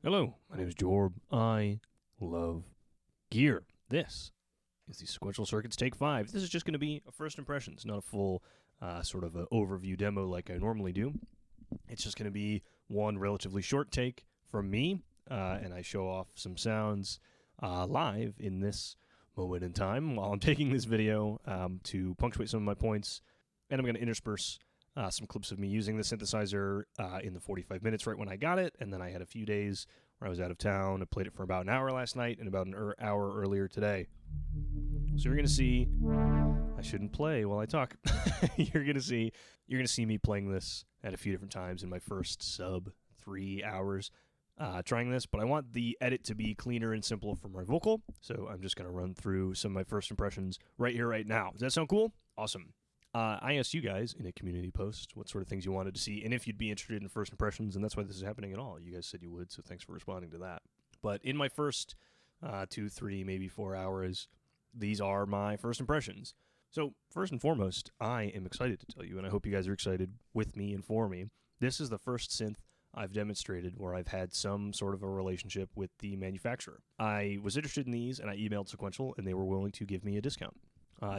Hello, my name is Jorb. I love gear. This is the Sequential Circuits Take 5. This is just going to be a first impressions, not a full sort of an overview demo like I normally do. It's just going to be one relatively short take from me, and I show off some sounds live in this moment in time while I'm taking this video to punctuate some of my points, and I'm going to intersperse some clips of me using the synthesizer in the 45 minutes right when I got it, and then I had a few days where I was out of town. I played it for about an hour last night and about an hour earlier today. So you're going to see, I shouldn't play while I talk. You're going to see me playing this at a few different times in my first sub 3 hours trying this, but I want the edit to be cleaner and simpler for my vocal, so I'm just going to run through some of my first impressions right here, right now. Does that sound cool? Awesome. I asked you guys in a community post what sort of things you wanted to see and if you'd be interested in first impressions, and that's why this is happening at all. You guys said you would, so thanks for responding to that. But in my first 2, 3, maybe 4 hours, these are my first impressions. So first and foremost, I am excited to tell you, and I hope you guys are excited with me and for me. This is the first synth I've demonstrated where I've had some sort of a relationship with the manufacturer. I was interested in these, and I emailed Sequential, and they were willing to give me a discount.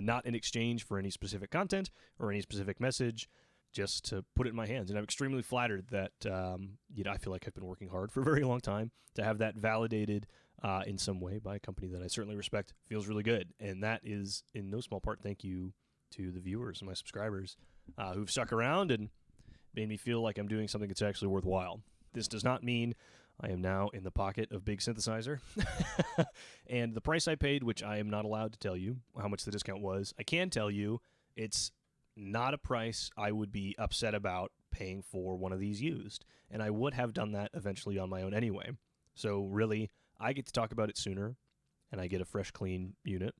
Not in exchange for any specific content or any specific message, just to put it in my hands. And I'm extremely flattered that I feel like I've been working hard for a very long time to have that validated in some way by a company that I certainly respect. Feels really good. And that is in no small part thank you to the viewers and my subscribers who've stuck around and made me feel like I'm doing something that's actually worthwhile. This does not mean I am now in the pocket of Big Synthesizer. And the price I paid, which I am not allowed to tell you how much the discount was, I can tell you it's not a price I would be upset about paying for one of these used. And I would have done that eventually on my own anyway. So really, I get to talk about it sooner, and I get a fresh, clean unit.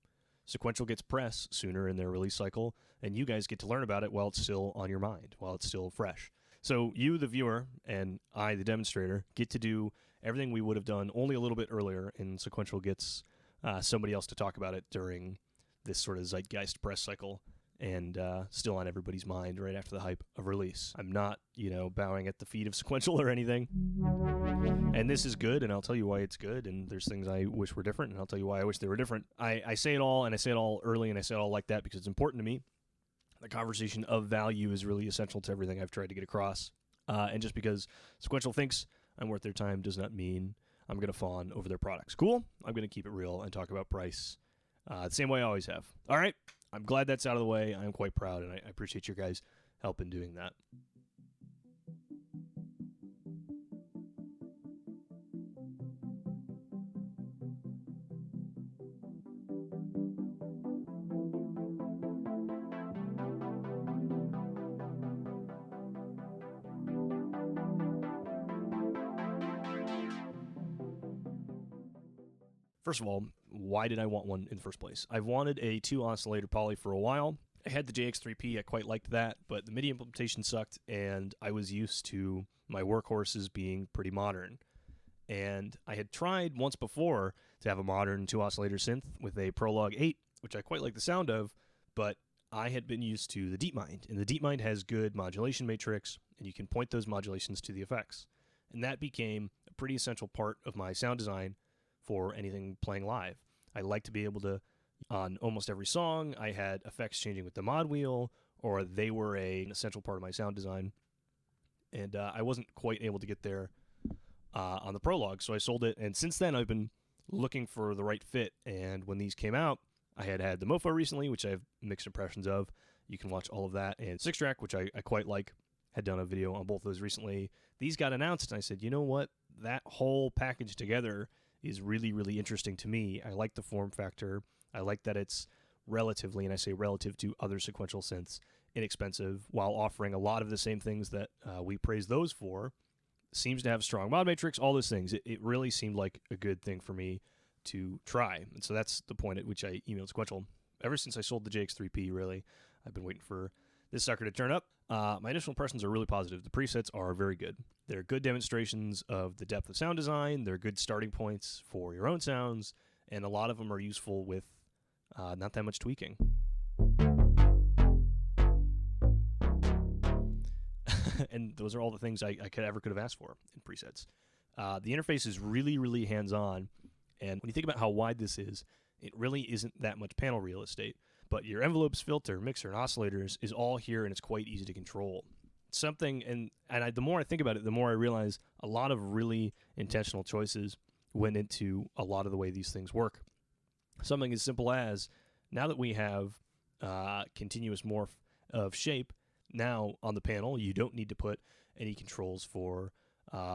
Sequential gets press sooner in their release cycle, and you guys get to learn about it while it's still on your mind, while it's still fresh. So you, the viewer, and I, the demonstrator, get to do everything we would have done only a little bit earlier, and Sequential gets somebody else to talk about it during this sort of zeitgeist press cycle, and still on everybody's mind right after the hype of release. I'm not, bowing at the feet of Sequential or anything. And this is good, and I'll tell you why it's good, and there's things I wish were different, and I'll tell you why I wish they were different. I say it all, and I say it all early, and I say it all like that because it's important to me. The conversation of value is really essential to everything I've tried to get across. And just because Sequential thinks I'm worth their time does not mean I'm going to fawn over their products. Cool? I'm going to keep it real and talk about price the same way I always have. All right? I'm glad that's out of the way. I'm quite proud, and I appreciate your guys' help in doing that. First of all, why did I want one in the first place? I've wanted a 2-oscillator poly for a while. I had the JX3P, I quite liked that, but the MIDI implementation sucked, and I was used to my workhorses being pretty modern. And I had tried once before to have a modern 2-oscillator synth with a Prologue 8, which I quite like the sound of, but I had been used to the DeepMind, and the DeepMind has good modulation matrix, and you can point those modulations to the effects. And that became a pretty essential part of my sound design for anything playing live. I like to be able to, on almost every song, I had effects changing with the mod wheel, or they were an essential part of my sound design. And I wasn't quite able to get there on the Prologue, so I sold it. And since then, I've been looking for the right fit. And when these came out, I had the Mofo recently, which I have mixed impressions of. You can watch all of that. And 6-track, which I quite like, had done a video on both those recently. These got announced, and I said, you know what? That whole package together is really, really interesting to me. I like the form factor. I like that it's relatively, and I say relative to other sequential synths, inexpensive, while offering a lot of the same things that we praise those for. Seems to have strong mod matrix, all those things. It really seemed like a good thing for me to try. And so that's the point at which I emailed Sequential. Ever since I sold the JX3P, really, I've been waiting for this sucker to turn up. My initial impressions are really positive. The presets are very good. They're good demonstrations of the depth of sound design. They're good starting points for your own sounds, and a lot of them are useful with not that much tweaking. And those are all the things I could have asked for in presets. The interface is really, really hands-on, and when you think about how wide this is, it really isn't that much panel real estate. But your envelopes, filter, mixer, and oscillators is all here, and it's quite easy to control. Something, the more I think about it, the more I realize a lot of really intentional choices went into a lot of the way these things work. Something as simple as, now that we have continuous morph of shape, now on the panel, you don't need to put any controls for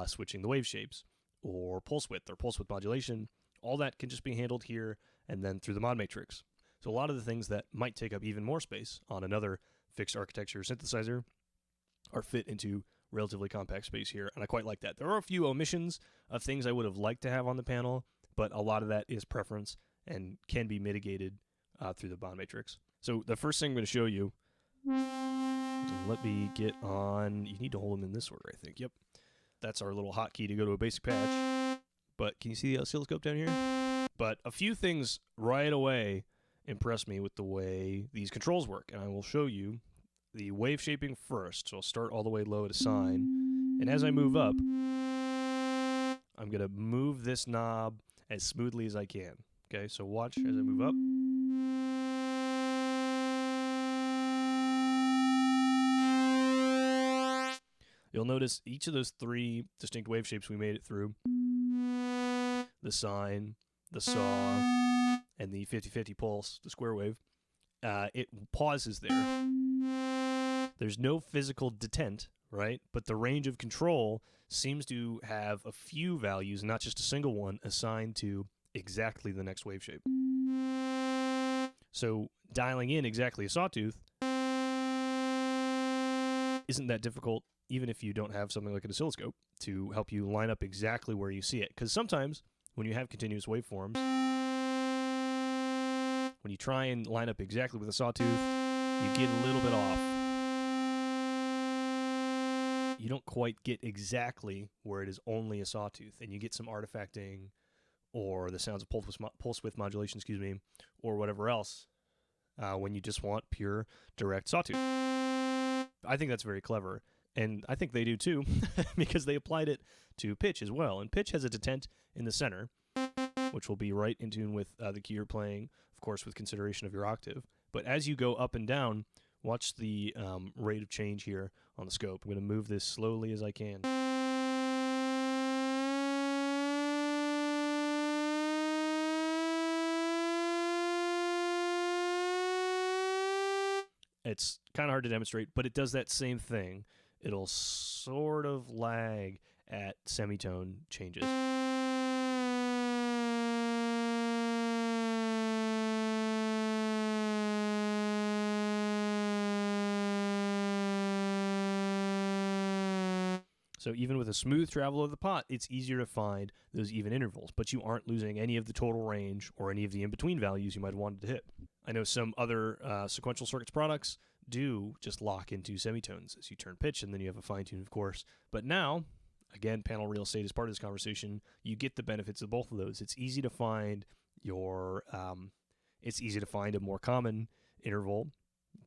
switching the wave shapes or pulse width modulation. All that can just be handled here and then through the mod matrix. So a lot of the things that might take up even more space on another fixed architecture synthesizer are fit into relatively compact space here, and I quite like that. There are a few omissions of things I would have liked to have on the panel, but a lot of that is preference and can be mitigated through the bond matrix. So the first thing I'm going to show you, let me get on, you need to hold them in this order, I think. Yep. That's our little hotkey to go to a basic patch. But can you see the oscilloscope down here? But a few things right away impressed me with the way these controls work, and I will show you the wave shaping first. So I'll start all the way low at a sine, and as I move up, I'm going to move this knob as smoothly as I can. Okay, so watch as I move up. You'll notice each of those three distinct wave shapes we made it through. The sine, the saw, and the 50-50 pulse, the square wave. It pauses there. There's no physical detent, right? But the range of control seems to have a few values, not just a single one, assigned to exactly the next wave shape. So dialing in exactly a sawtooth isn't that difficult, even if you don't have something like an oscilloscope to help you line up exactly where you see it. Because sometimes when you have continuous waveforms, when you try and line up exactly with a sawtooth, you get a little bit off. You don't quite get exactly where it is only a sawtooth, and you get some artifacting or the sounds of pulse width modulation, or whatever else when you just want pure direct sawtooth. I think that's very clever, and I think they do too, because they applied it to pitch as well. And pitch has a detent in the center, which will be right in tune with the key you're playing, of course, with consideration of your octave. But as you go up and down, watch the rate of change here on the scope. I'm going to move this slowly as I can. It's kind of hard to demonstrate, but it does that same thing. It'll sort of lag at semitone changes. So even with a smooth travel of the pot, it's easier to find those even intervals, but you aren't losing any of the total range or any of the in-between values you might have wanted to hit. I know some other sequential circuits products do just lock into semitones as you turn pitch, and then you have a fine tune, of course. But now, again, panel real estate is part of this conversation. You get the benefits of both of those. It's easy to find a more common interval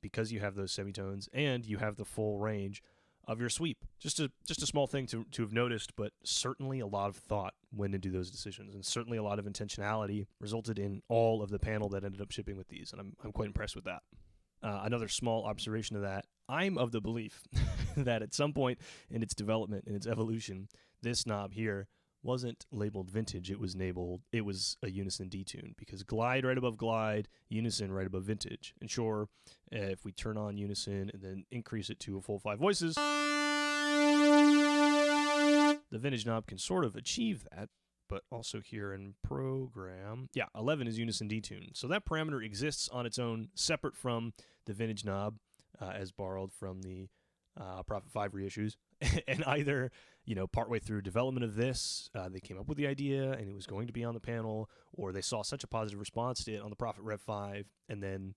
because you have those semitones, and you have the full range of your sweep. Just a small thing to have noticed, but certainly a lot of thought went into those decisions, and certainly a lot of intentionality resulted in all of the panel that ended up shipping with these, and I'm quite impressed with that. Another small observation of that, I'm of the belief that at some point in its development, in its evolution, this knob here wasn't labeled vintage, it was a unison detune, because glide right above glide, unison right above vintage. And sure, if we turn on unison and then increase it to a full 5 voices, the vintage knob can sort of achieve that, but also here in program, 11 is unison detune. So that parameter exists on its own, separate from the vintage knob, as borrowed from the Prophet 5 reissues. And either, partway through development of this, they came up with the idea and it was going to be on the panel, or they saw such a positive response to it on the Prophet Rev 5, and then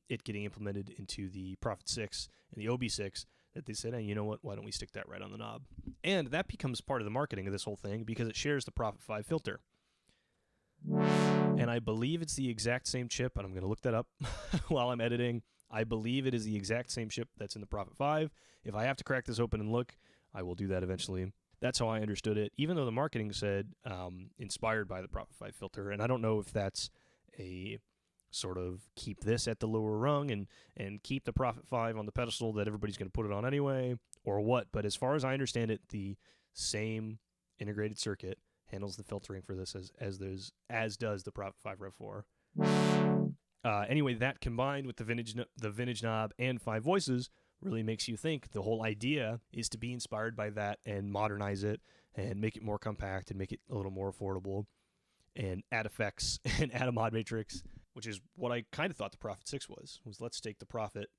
it getting implemented into the Prophet 6 and the OB6, that they said, hey, you know what, why don't we stick that right on the knob? And that becomes part of the marketing of this whole thing because it shares the Prophet 5 filter. And I believe it's the exact same chip, and I'm going to look that up while I'm editing. I believe it is the exact same chip that's in the Prophet 5. If I have to crack this open and look, I will do that eventually. That's how I understood it, even though the marketing said inspired by the Prophet 5 filter. And I don't know if that's a sort of keep this at the lower rung and keep the Prophet 5 on the pedestal that everybody's going to put it on anyway, or what. But as far as I understand it, the same integrated circuit handles the filtering for this as does the Prophet 5 Rev 4. Anyway, that combined with the vintage knob and 5 voices really makes you think the whole idea is to be inspired by that and modernize it and make it more compact and make it a little more affordable and add effects and add a mod matrix, which is what I kind of thought the Prophet 6 was let's take the Prophet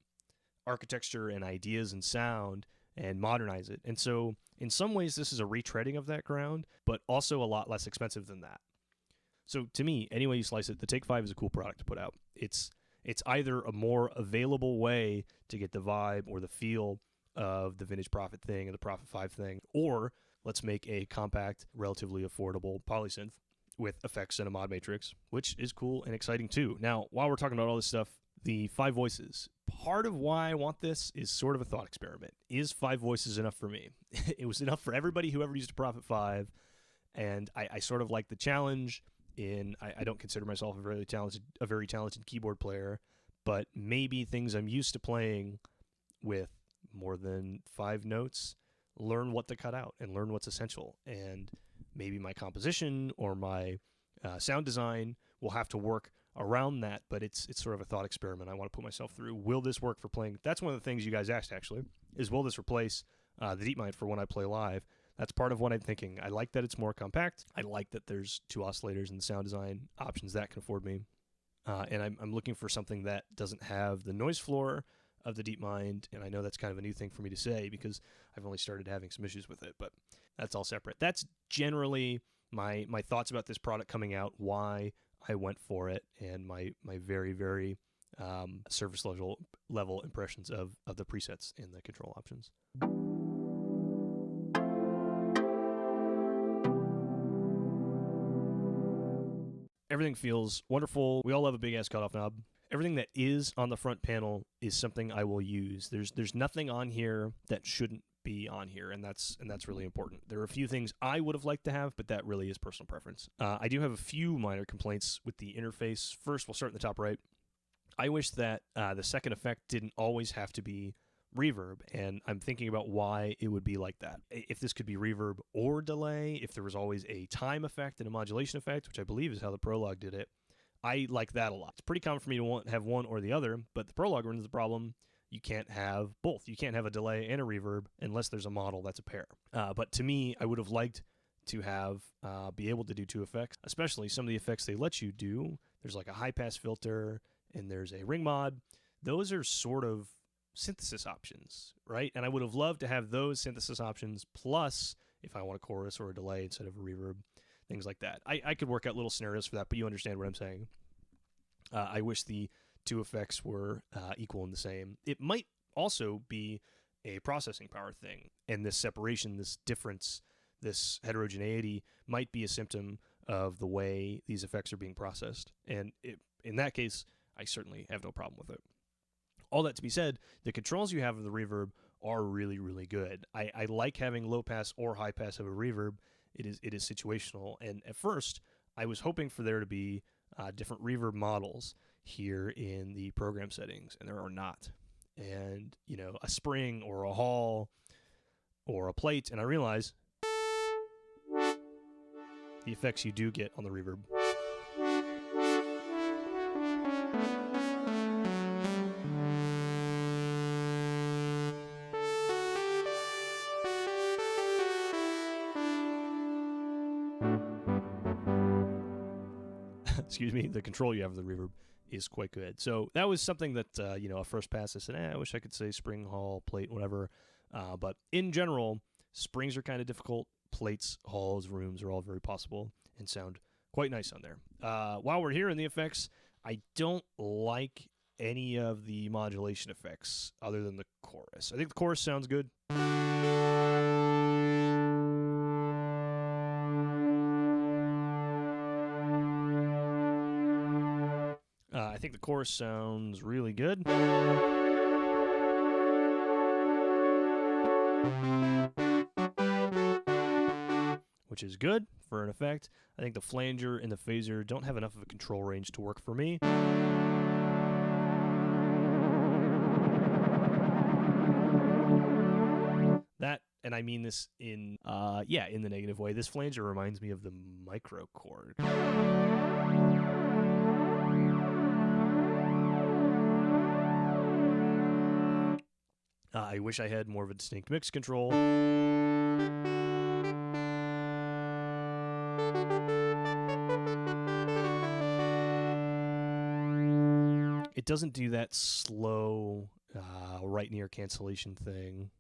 architecture and ideas and sound and modernize it. And so in some ways this is a retreading of that ground, but also a lot less expensive than that. So to me, any way you slice it, the Take 5 is a cool product to put out. It's either a more available way to get the vibe or the feel of the vintage Prophet thing and the Prophet 5 thing, or let's make a compact, relatively affordable polysynth with effects and a mod matrix, which is cool and exciting too. Now, while we're talking about all this stuff, the 5 voices, part of why I want this is sort of a thought experiment. Is 5 voices enough for me? It was enough for everybody who ever used a Prophet 5, and I sort of like the challenge. I don't consider myself a very talented keyboard player, but maybe things I'm used to playing with more than 5 notes, learn what to cut out and learn what's essential. And maybe my composition or my sound design will have to work around that, but it's sort of a thought experiment I want to put myself through. Will this work for playing? That's one of the things you guys asked, actually, is will this replace the DeepMind for when I play live? That's part of what I'm thinking. I like that it's more compact. I like that there's 2 oscillators and the sound design options that can afford me. And I'm looking for something that doesn't have the noise floor of the DeepMind, and I know that's kind of a new thing for me to say because I've only started having some issues with it, but that's all separate. That's generally my thoughts about this product coming out, why I went for it, and my very, very surface level impressions of the presets and the control options. Everything feels wonderful. We all love a big-ass cutoff knob. Everything that is on the front panel is something I will use. There's nothing on here that shouldn't be on here, and that's really important. There are a few things I would have liked to have, but that really is personal preference. I do have a few minor complaints with the interface. First, we'll start in the top right. I wish that the second effect didn't always have to be reverb, and I'm thinking about why it would be like that. If this could be reverb or delay, if there was always a time effect and a modulation effect, which I believe is how the Prologue did it, I like that a lot. It's pretty common for me to have one or the other, but the Prologue runs the problem. You can't have both. You can't have a delay and a reverb unless there's a model that's a pair. But to me, I would have liked to have be able to do 2 effects, especially some of the effects they let you do. There's like a high-pass filter, and there's a ring mod. Those are sort of synthesis options, right? And I would have loved to have those synthesis options plus if I want a chorus or a delay instead of a reverb, things like that. I could work out little scenarios for that, but you understand what I'm saying. I wish the 2 effects were equal and the same. It might also be a processing power thing, and this separation, this difference, this heterogeneity might be a symptom of the way these effects are being processed. And in that case, I certainly have no problem with it. All that to be said, the controls you have of the reverb are really, really good. I like having low pass or high pass of a reverb. It is situational. And at first, I was hoping for there to be different reverb models here in the program settings, and there are not. And, a spring or a hall or a plate, and I realize the effects you do get on the reverb. Excuse me, the control you have of the reverb is quite good. So that was something that, a first pass I said, I wish I could say spring, hall, plate, whatever. But in general, springs are kind of difficult. Plates, halls, rooms are all very possible and sound quite nice on there. While we're here in the effects, I don't like any of the modulation effects other than the chorus. I think the chorus sounds good. I think the chorus sounds really good. which is good for an effect. I think the flanger and the phaser don't have enough of a control range to work for me. That, and I mean this in the negative way, this flanger reminds me of the microchord. I wish I had more of a distinct mix control. It doesn't do that slow right near cancellation thing.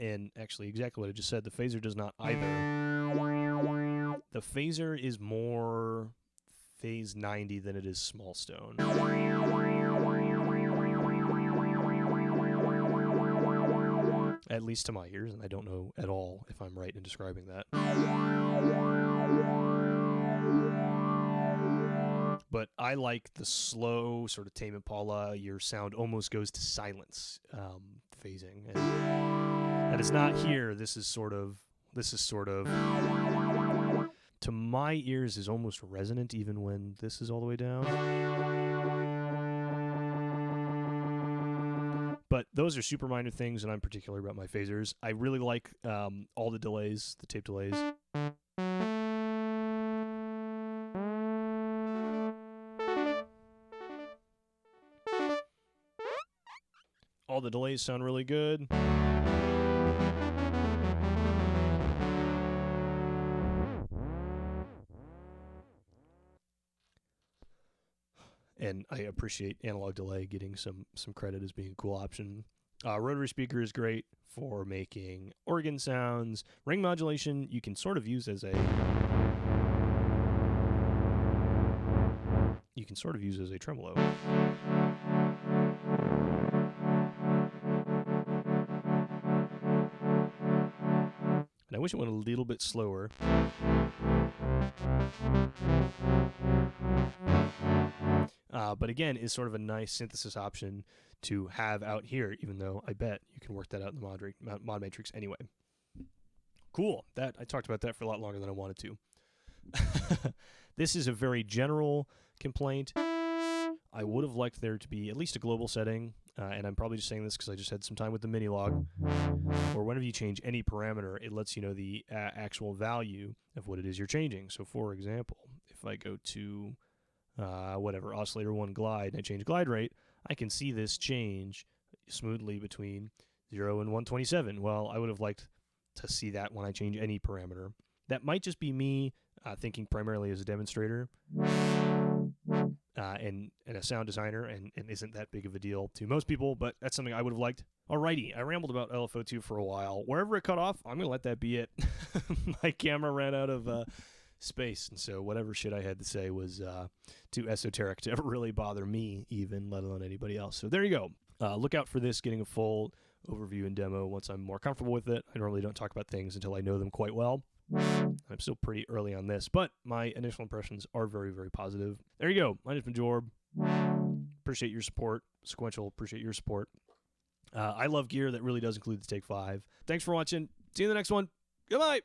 And actually, exactly what I just said, the phaser does not either. The phaser is more phase 90 than it is small stone. At least to my ears, and I don't know at all if I'm right in describing that. But I like the slow sort of Tame Impala, your sound almost goes to silence phasing. And it's not here. This is sort of, to my ears, is almost resonant even when this is all the way down. But those are super minor things, and I'm particular about my phasers. I really like all the delays, the tape delays. All the delays sound really good. And I appreciate analog delay getting some credit as being a cool option. Rotary speaker is great for making organ sounds. Ring modulation you can sort of use as a tremolo. And I wish it went a little bit slower. But again, is sort of a nice synthesis option to have out here, even though I bet you can work that out in the mod matrix anyway. Cool. I talked about that for a lot longer than I wanted to. This is a very general complaint. I would have liked there to be at least a global setting, and I'm probably just saying this because I just had some time with the Minilog, or whenever you change any parameter, it lets you know the actual value of what it is you're changing. So for example, if I go to oscillator 1 glide, and I change glide rate, I can see this change smoothly between 0 and 127. Well, I would have liked to see that when I change any parameter. That might just be me thinking primarily as a demonstrator and a sound designer, and isn't that big of a deal to most people, but that's something I would have liked. Alrighty, I rambled about LFO2 for a while. Wherever it cut off, I'm going to let that be it. My camera ran out of space, and so whatever shit I had to say was too esoteric to ever really bother me, even, let alone anybody else. So there you go. Look out for this getting a full overview and demo once I'm more comfortable with it. I normally don't talk about things until I know them quite well. I'm still pretty early on this, but my initial impressions are very, very positive. There you go. My name's been Jorb. Appreciate your support. Sequential, appreciate your support. I love gear that really does include the Take 5. Thanks for watching. See you in the next one. Goodbye.